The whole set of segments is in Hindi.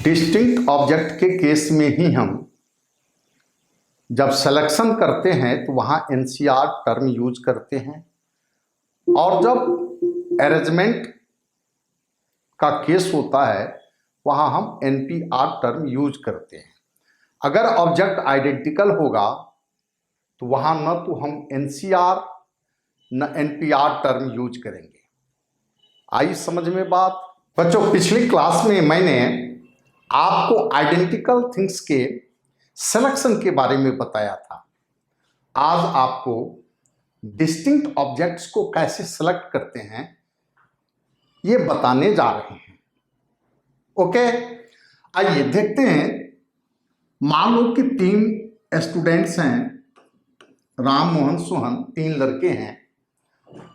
डिस्टिंक्ट ऑब्जेक्ट के केस में ही हम जब सिलेक्शन करते हैं तो वहाँ एनसीआर टर्म यूज करते हैं, और जब अरेंजमेंट का केस होता है वहाँ हम एनपीआर टर्म यूज करते हैं। अगर ऑब्जेक्ट आइडेंटिकल होगा तो वहाँ न तो हम एनसीआर न एनपीआर टर्म यूज करेंगे। आई समझ में बात? बच्चों, पिछली क्लास में मैंने आपको आइडेंटिकल थिंग्स के सिलेक्शन के बारे में बताया था। आज आपको डिस्टिंक्ट ऑब्जेक्ट्स को कैसे सेलेक्ट करते हैं ये बताने जा रहे हैं। ओके, आइए देखते हैं। मान लो कि 3 स्टूडेंट्स हैं, राम, मोहन, सोहन, 3 लड़के हैं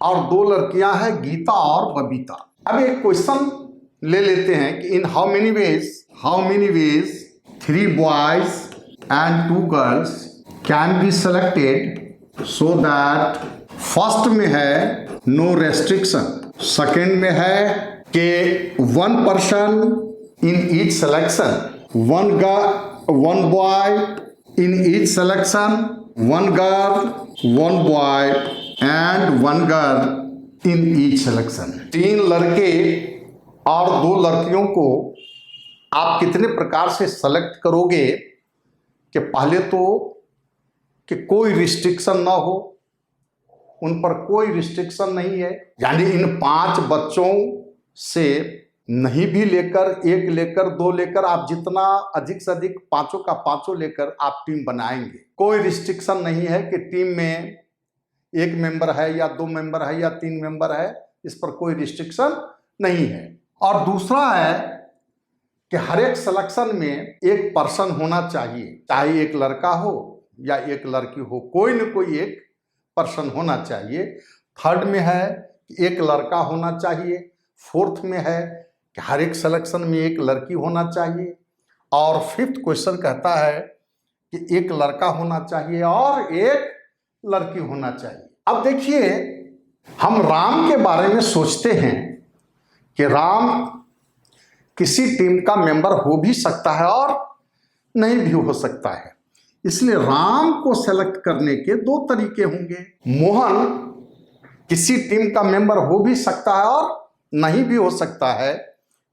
और 2 लड़कियां हैं, गीता और बबीता। अब एक क्वेश्चन ले लेते हैं कि in how many ways 3 boys and 2 girls can be selected so that first में है नो रेस्ट्रिक्शन, सेकेंड में है कि 1 person in each selection, 1 boy in each selection, 1 girl, 1 boy and 1 girl in each selection. 3 लड़के और 2 लड़कियों को आप कितने प्रकार से सेलेक्ट करोगे कि पहले तो कि कोई रिस्ट्रिक्शन ना हो, उन पर कोई रिस्ट्रिक्शन नहीं है, यानी इन 5 बच्चों से नहीं भी लेकर 1 लेकर 2 लेकर आप जितना अधिक से अधिक 5 का 5 लेकर आप टीम बनाएंगे। कोई रिस्ट्रिक्शन नहीं है कि टीम में 1 मेंबर है या 2 मेंबर है या 3 मेंबर है, इस पर कोई रिस्ट्रिक्शन नहीं है। और दूसरा है कि हर एक सिलेक्शन में 1 पर्सन होना चाहिए, चाहे 1 लड़का हो या 1 लड़की हो, कोई न कोई 1 पर्सन होना चाहिए। थर्ड में है कि 1 लड़का होना चाहिए। फोर्थ में है कि हर एक सिलेक्शन में 1 लड़की होना चाहिए। और 5th क्वेश्चन कहता है कि 1 लड़का होना चाहिए और 1 लड़की होना चाहिए। अब देखिए, हम राम के बारे में सोचते हैं कि राम किसी टीम का मेंबर हो भी सकता है और नहीं भी हो सकता है, इसलिए राम को सेलेक्ट करने के 2 तरीके होंगे। मोहन किसी टीम का मेंबर हो भी सकता है और नहीं भी हो सकता है,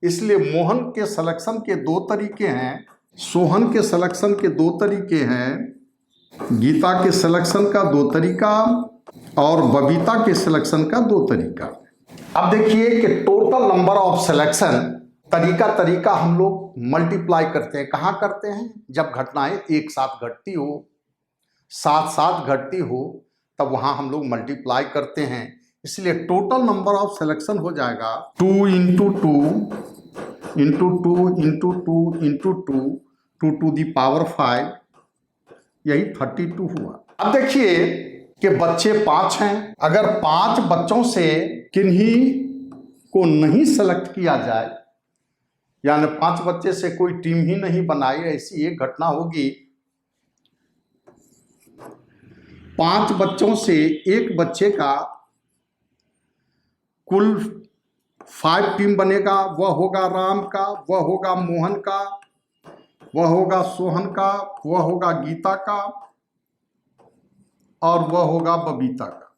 इसलिए मोहन के सिलेक्शन के 2 तरीके हैं, सोहन के सिलेक्शन के 2 तरीके हैं, गीता के सिलेक्शन का 2 तरीका और बबीता के सिलेक्शन का 2 तरीका। अब देखिए कि टोटल नंबर ऑफ सिलेक्शन तरीका हम लोग मल्टीप्लाई करते हैं। कहाँ करते हैं? जब घटनाएं एक साथ घटती हो, साथ घटती हो, तब वहां हम लोग मल्टीप्लाई करते हैं। इसलिए टोटल नंबर ऑफ सिलेक्शन हो जाएगा 2 × 2 × 2 × 2 × 2 टू दी पावर 5, यही 32 हुआ। अब देखिए कि बच्चे 5 हैं। अगर 5 बच्चों से किन्हीं को नहीं सेलेक्ट किया जाए, यानी 5 बच्चे से कोई टीम ही नहीं बनाई, ऐसी एक घटना होगी। 5 बच्चों से 1 बच्चे का कुल 5 टीम बनेगा। वह होगा राम का, वह होगा मोहन का, वह होगा सोहन का, वह होगा गीता का और वह होगा बबीता का।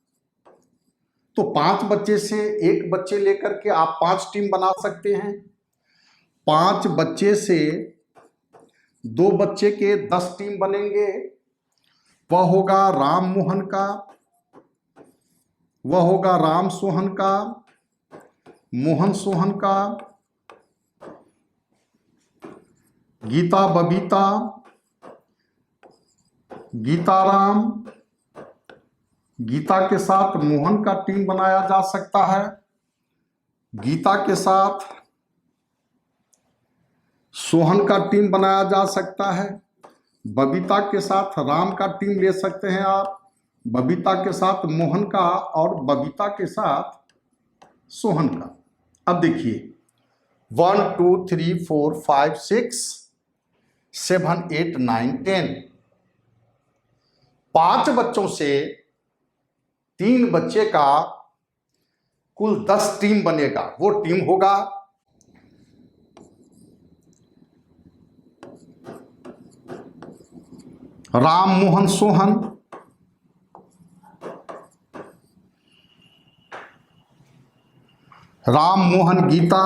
तो 5 बच्चे से 1 बच्चे लेकर के आप 5 टीम बना सकते हैं। 5 बच्चे से 2 बच्चे के 10 टीम बनेंगे। वह होगा राम मोहन का, वह होगा राम सोहन का, मोहन सोहन का, गीता बबीता, गीता राम, गीता के साथ मोहन का टीम बनाया जा सकता है, गीता के साथ सोहन का टीम बनाया जा सकता है, बबीता के साथ राम का टीम ले सकते हैं आप, बबीता के साथ मोहन का और बबीता के साथ सोहन का। अब देखिए 1 2 3 4 5 6 7 8 9 10, 5 बच्चों से 3 बच्चे का कुल 10 टीम बनेगा। वो टीम होगा राम मोहन सोहन, राम मोहन गीता,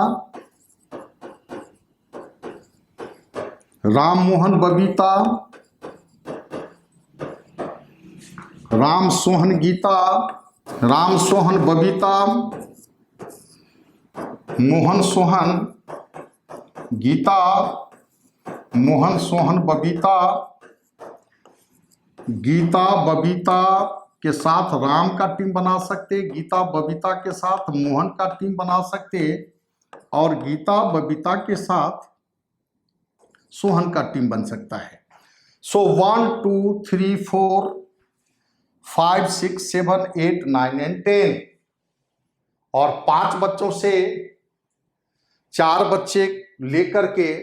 राम मोहन बबीता, राम सोहन गीता, राम सोहन बबीता, मोहन सोहन गीता, मोहन सोहन बबीता, गीता बबीता के साथ राम का टीम बना सकते, गीता बबीता के साथ मोहन का टीम बना सकते, और गीता बबीता के साथ सोहन का टीम बन सकता है। सो 1 2 3 4 5 6 7 8 9 एंड 10, और 5 बच्चों से 4 बच्चे लेकर के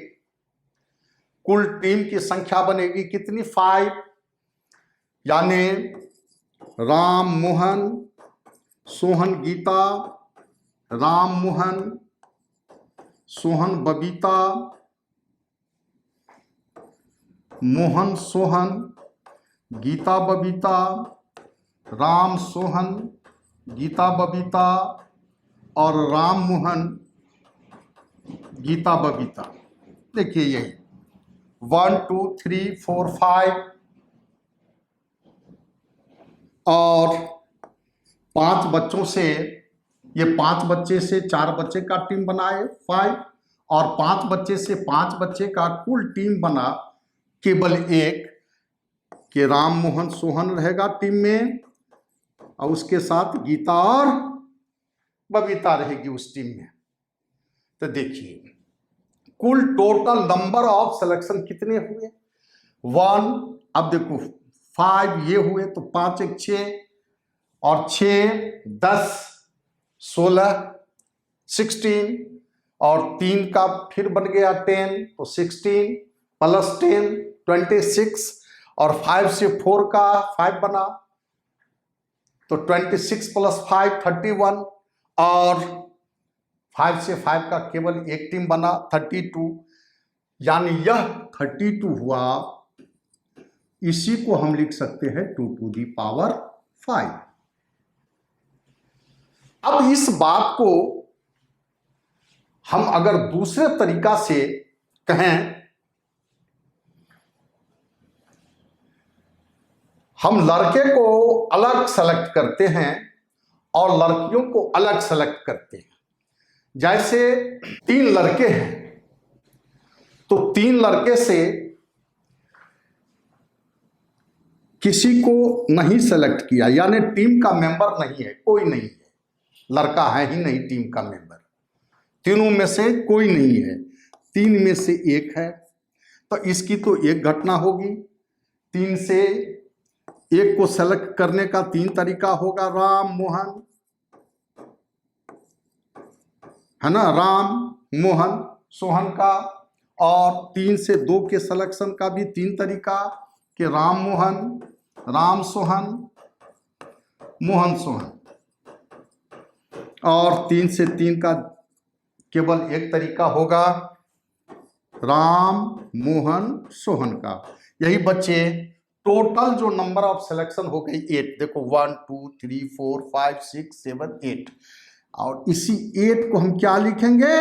कुल टीम की संख्या बनेगी कितनी? 5, यानी राम मोहन सोहन गीता, राम मोहन सोहन बबीता, मोहन सोहन गीता बबीता, राम सोहन गीता बबीता, और राम मोहन गीता बबीता। देखिए यही 1 2 3 4 5, और 5 बच्चों से, ये 5 बच्चे से 4 बच्चे का टीम बनाए 5, और 5 बच्चे से 5 बच्चे का कुल टीम बना केवल एक कि राम मोहन सोहन रहेगा टीम में, और उसके साथ गीता और बबीता रहेगी उस टीम में। तो देखिए कुल टोटल नंबर ऑफ सिलेक्शन कितने हुए? 1, अब देखो 5 ये हुए तो 5 1 6, और 6 10 16 16, और 3 का फिर बन गया 10, तो 16 प्लस 10 26, और 5 से 4 का 5 बना तो 26 प्लस 5 31, और 5 से 5 का केवल एक टीम बना 32, यानी यह 32 हुआ। इसी को हम लिख सकते हैं 2 टू दी पावर 5। अब इस बात को हम अगर दूसरे तरीका से कहें, हम लड़के को अलग सेलेक्ट करते हैं और लड़कियों को अलग सेलेक्ट करते हैं। जैसे 3 लड़के हैं तो 3 लड़के से किसी को नहीं सेलेक्ट किया, यानी टीम का मेंबर नहीं है, कोई नहीं है, लड़का है ही नहीं टीम का मेंबर, तीनों में से कोई नहीं है, 3 में से एक है, तो इसकी तो एक घटना होगी। 3 से एक को सेलेक्ट करने का 3 तरीका होगा, राम मोहन, है ना, राम मोहन सोहन का, और 3 से 2 के सिलेक्शन का भी 3 तरीका कि राम मोहन, राम सोहन, मोहन सोहन, और 3 से 3 का केवल एक तरीका होगा राम मोहन सोहन का। यही बच्चे टोटल जो नंबर ऑफ सिलेक्शन हो गई 8, देखो 1 2 3 4 5 6 7 8, और इसी 8 को हम क्या लिखेंगे?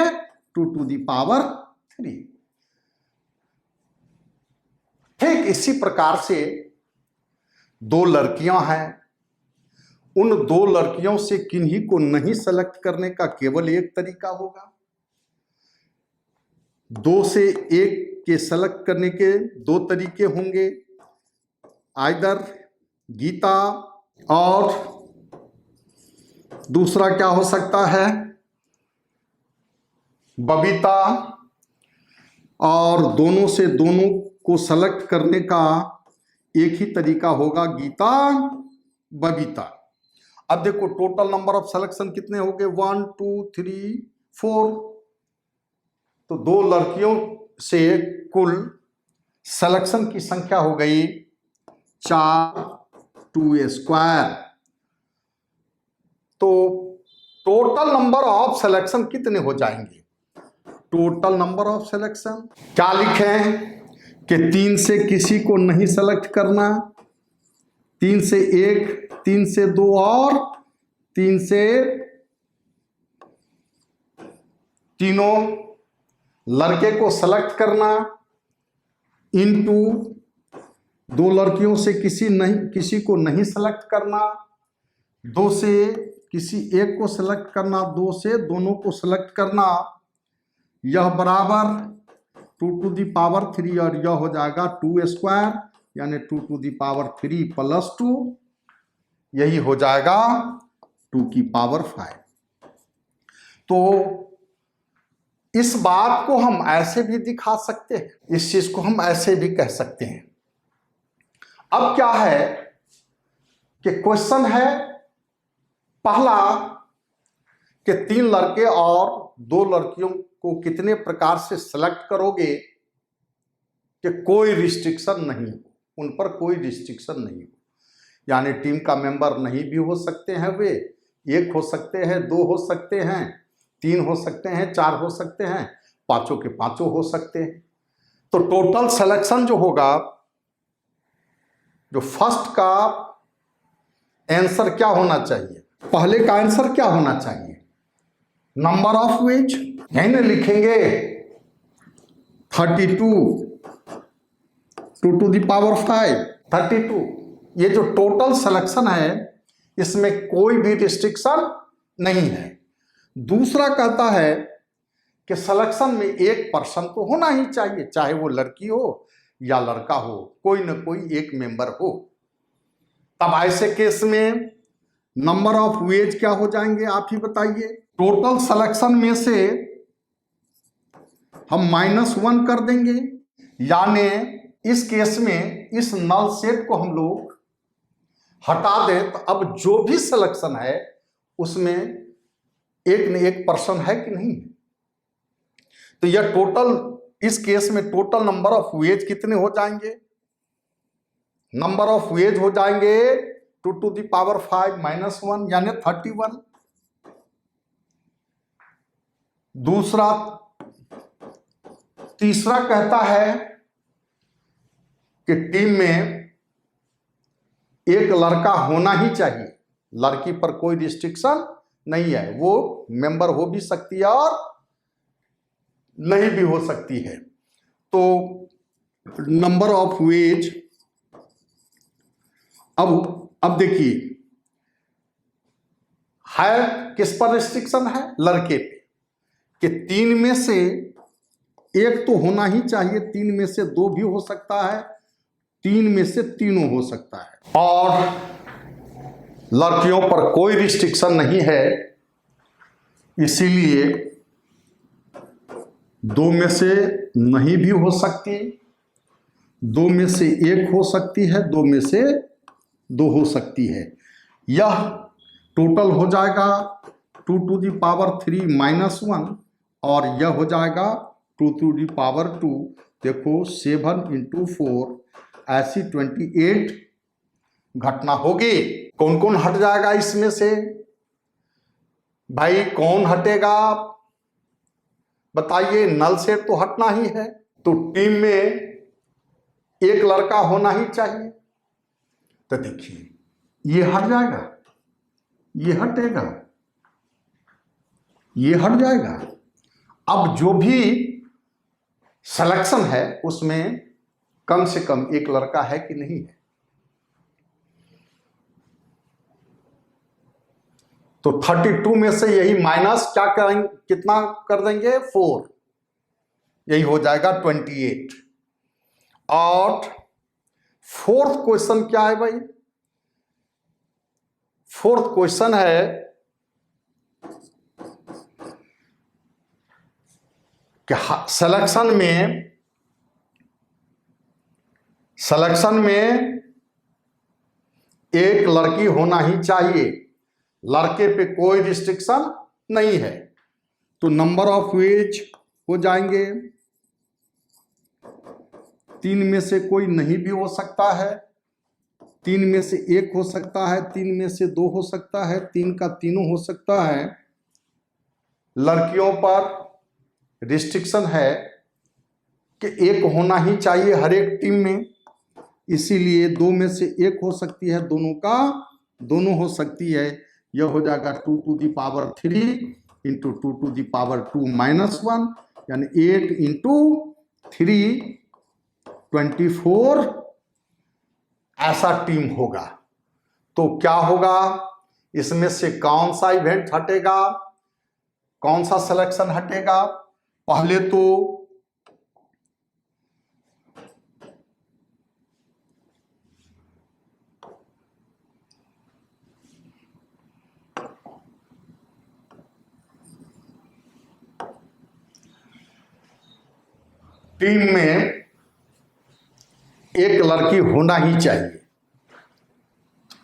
2 टू दी पावर 3। ठीक इसी प्रकार से 2 लड़कियां हैं, उन 2 लड़कियों से किन्हीं को नहीं सेलेक्ट करने का केवल एक तरीका होगा। 2 से 1 के सेलेक्ट करने के 2 तरीके होंगे, आइदर गीता, और दूसरा क्या हो सकता है? बबीता, और दोनों से दोनों को सेलेक्ट करने का एक ही तरीका होगा गीता बबीता। अब देखो टोटल नंबर ऑफ सिलेक्शन कितने हो गए? 1 2 3 4, तो 2 लड़कियों से कुल सिलेक्शन की संख्या हो गई 4 2 स्क्वायर। तो टोटल नंबर ऑफ सिलेक्शन कितने हो जाएंगे? टोटल नंबर ऑफ सिलेक्शन क्या लिखें कि 3 से किसी को नहीं सेलेक्ट करना, 3 से 1, 3 से 2 और 3 से तीनों लड़के को सेलेक्ट करना, इनटू 2 लड़कियों से किसी को नहीं सेलेक्ट करना, 2 से किसी एक को सेलेक्ट करना, 2 से दोनों को सेलेक्ट करना, यह बराबर 2 टू दी पावर 3 और यह हो जाएगा 2 स्क्वायर यानी 2 टू दी पावर 3 प्लस 2, यही हो जाएगा 2 की पावर 5। तो इस बात को हम ऐसे भी दिखा सकते हैं, इस चीज को हम ऐसे भी कह सकते हैं। अब क्या है कि क्वेश्चन है पहला कि 3 लड़के और 2 लड़कियों को कितने प्रकार से सेलेक्ट करोगे कि कोई रिस्ट्रिक्शन नहीं हो, उन पर कोई रिस्ट्रिक्शन नहीं हो, यानी टीम का मेंबर नहीं भी हो सकते हैं, वे 1 हो सकते हैं, 2 हो सकते हैं, 3 हो सकते हैं, 4 हो सकते हैं, 5 के 5 हो सकते हैं। तो टोटल सिलेक्शन जो होगा, जो फर्स्ट का आंसर क्या होना चाहिए, पहले का आंसर क्या होना चाहिए, नंबर ऑफ वेज, यही ना लिखेंगे 32 2 टू द पावर 5 32। ये जो टोटल सिलेक्शन है इसमें कोई भी रिस्ट्रिक्शन नहीं है। दूसरा कहता है कि सिलेक्शन में एक पर्सन तो होना ही चाहिए, चाहे वो लड़की हो या लड़का हो, कोई ना कोई एक मेंबर हो। तब ऐसे केस में नंबर ऑफ वेज क्या हो जाएंगे, आप ही बताइए। टोटल सिलेक्शन में से हम -1 कर देंगे, यानी इस केस में इस नल सेट को हम लोग हटा दें, तो अब जो भी सिलेक्शन है उसमें एक न एक पर्सन है कि नहीं। तो यह टोटल, इस केस में टोटल नंबर ऑफ वेज कितने हो जाएंगे, नंबर ऑफ वेज हो जाएंगे 2 टू द पावर 5 -1 यानी 31। तीसरा कहता है कि टीम में एक लड़का होना ही चाहिए, लड़की पर कोई रिस्ट्रिक्शन नहीं है, वो मेंबर हो भी सकती है और नहीं भी हो सकती है। तो नंबर ऑफ वेज, अब देखिए है किस पर रिस्ट्रिक्शन है, लड़के पे, कि 3 में से एक तो होना ही चाहिए, 3 में से 2 भी हो सकता है, 3 में से तीनों हो सकता है, और लड़कियों पर कोई रिस्ट्रिक्शन नहीं है, इसीलिए 2 में से नहीं भी हो सकती, 2 में से 1 हो सकती है, 2 में से 2 हो सकती है। यह टोटल हो जाएगा 2 टू द पावर 3 -1 और यह हो जाएगा 2 टू द पावर 2। देखो 7 × 4 ऐसी 28 घटना होगी। कौन कौन हट जाएगा इसमें से, भाई कौन हटेगा बताइए, नल सेट तो हटना ही है, तो टीम में एक लड़का होना ही चाहिए। तो देखिए ये हट जाएगा, ये हटेगा, ये हट जाएगा। अब जो भी सिलेक्शन है उसमें कम से कम एक लड़का है कि नहीं है। तो 32 में से यही माइनस क्या करेंगे, कितना कर देंगे 4, यही हो जाएगा 28। और फोर्थ क्वेश्चन क्या है भाई, फोर्थ क्वेश्चन है कि सिलेक्शन में एक लड़की होना ही चाहिए, लड़के पे कोई रिस्ट्रिक्शन नहीं है। तो नंबर ऑफ वेज हो जाएंगे, 3 में से कोई नहीं भी हो सकता है, 3 में से 1 हो सकता है, 3 में से 2 हो सकता है, 3 का तीनों हो सकता है। लड़कियों पर रिस्ट्रिक्शन है कि एक होना ही चाहिए हर एक टीम में, इसीलिए दो में से एक हो सकती है, दोनों हो सकती है। यह हो जाएगा 2⁻³ इंटू 2⁻²-1, यानी 8 इंटू 3 24 ऐसा टीम होगा। तो क्या होगा, इसमें से कौन सा इवेंट हटेगा, कौन सा सिलेक्शन हटेगा? पहले तो टीम में एक लड़की होना ही चाहिए,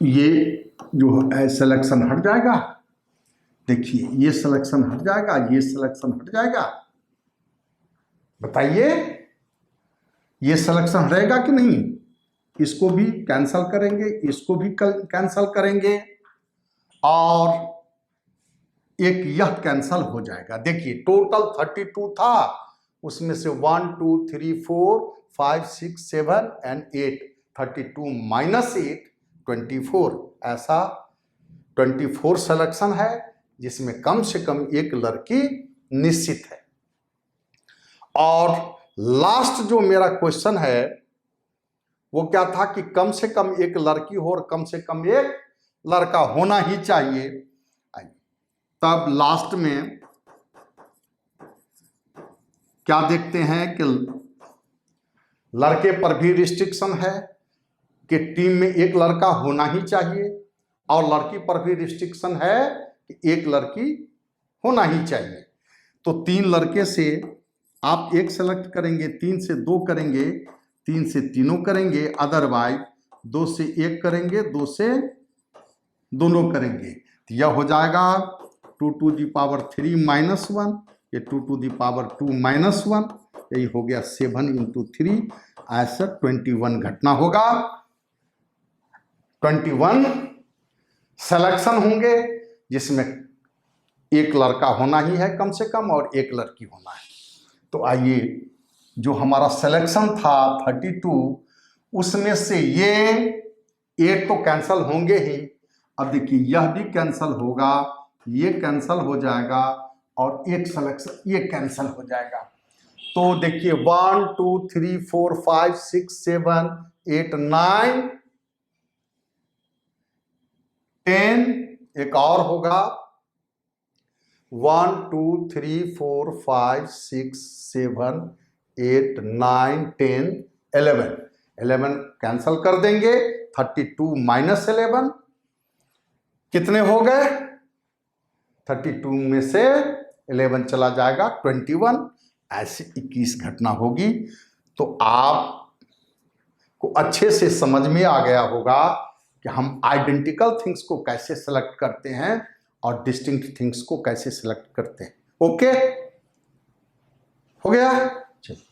ये जो है सिलेक्शन हट जाएगा। देखिए ये सिलेक्शन हट जाएगा, ये सिलेक्शन हट जाएगा। बताइए ये सिलेक्शन हटेगा कि नहीं? इसको भी कैंसल करेंगे, इसको भी कैंसल करेंगे, और एक यह कैंसल हो जाएगा। देखिए टोटल 32 था, उसमें से 1 2 3 4 5 6 7 एंड 8, 32 माइनस 8 24, ऐसा 24 सिलेक्शन है, जिसमें कम से कम एक लड़की निश्चित है। और लास्ट जो मेरा क्वेश्चन है वो क्या था कि कम से कम एक लड़की हो और कम से कम एक लड़का होना ही चाहिए। तब लास्ट में क्या देखते हैं कि लड़के पर भी रिस्ट्रिक्शन है कि टीम में एक लड़का होना ही चाहिए, और लड़की पर भी रिस्ट्रिक्शन है कि एक लड़की होना ही चाहिए। तो 3 लड़के से आप एक सेलेक्ट करेंगे, 3 से 2 करेंगे, 3 से तीनों करेंगे, अदरवाइज 2 से 1 करेंगे, 2 से दोनों करेंगे। तो यह हो जाएगा 2⁻³ - 1, ये 2⁻² - 1, यही हो गया 7 इंटू 3, ऐसा 21 घटना होगा। 21 सिलेक्शन होंगे, जिसमें एक लड़का होना ही है कम से कम और एक लड़की होना है। तो आइए, जो हमारा सिलेक्शन था 32, उसमें से ये 8 तो कैंसल होंगे ही। अब देखिए यह भी कैंसल होगा, ये कैंसल हो जाएगा, और एक सिलेक्शन ये कैंसल हो जाएगा। तो देखिए 1 2 3 4 5 6 7 8 9 10, एक और होगा 1 2 3 4 5 6 7 8 9 10 11 कैंसल कर देंगे। 32 माइनस 11 कितने हो गए? 32 में से 11 चला जाएगा 21, ऐसे 21 घटना होगी। तो आपको अच्छे से समझ में आ गया होगा कि हम आइडेंटिकल थिंग्स को कैसे सेलेक्ट करते हैं और डिस्टिंक्ट थिंग्स को कैसे सेलेक्ट करते हैं। ओके, हो गया? चलिए।